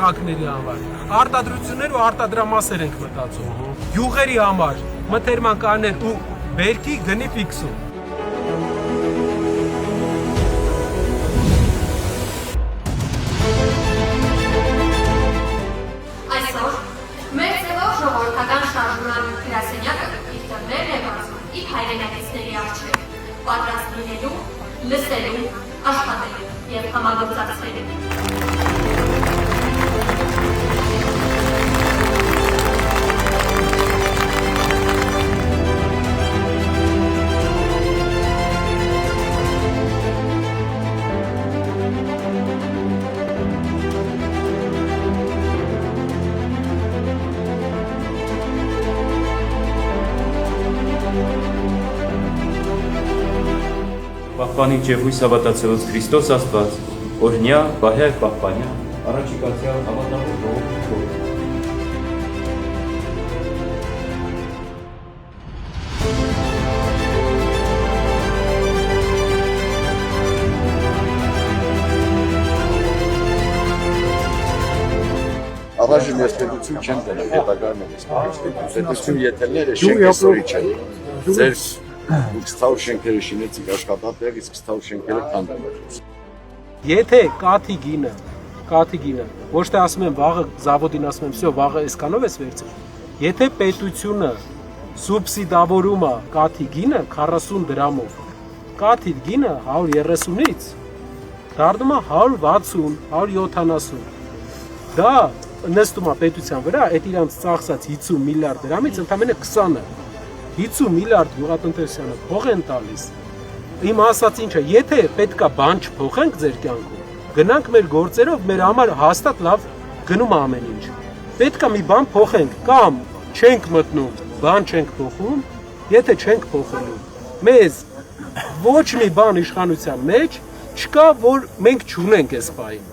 քաղաքների համար։ Արտադրություններ ու արտադրամասեր ենք մտածում։ Յուղերի համար մթերման կաներ ու բերքի գնի ֆիքսում։ Այսօր մեր ձևով ժողովրդական շարժման գրասենյակը իր դռներն է բացում իր հայրենակիցների առջև, պատրաստ լինելու, լսելու, աշխատելու և համագործակցելու։ Պահպանի Ջևույս հավատացելոց Քրիստոս Աստված, օրհնյա, բահյա և պահպանյա, առաջիկացյալ հավատավոր ժողովուրդ։ Առայժմ ես պետություն չեմ դնել հետագայում ես պետություն եթերները շենքեսորի չեն ձեր կստավ շենքերը շինեցիք աշխատատեղ, իսկ կստավ շենքերը քանդել։ Եթե կաթի գինը, ոչ թե ասում եմ վաղը զավոդին ասում եմ, վсё, վաղը այսքանով ես վերցրել։ Եթե պետությունը սուբսիդավորում է կաթի գինը 40 դրամով, կաթի գինը 130-ից դառնում է 160, 170։ Դա նստում է պետության վրա, այդ իրանց ծախսած 50 միլիարդ դրամից ընդամենը 20-ը 50 միլիարդ գյուղատնտեսությանը փող են տալիս։ Իմ ասած ինչը, եթե պետքա բան չփոխենք ձեր կյանքում, գնանք մեր գործերով, մեր համար հաստատ լավ գնում ամեն ինչ։ Պետքա մի բան փոխենք, կամ չենք մտնում, բան չենք փոխում, եթե չենք փոխելու, մեզ ոչ մի բան իշխանության մեջ չկա, որ մենք չունենք այս բանը։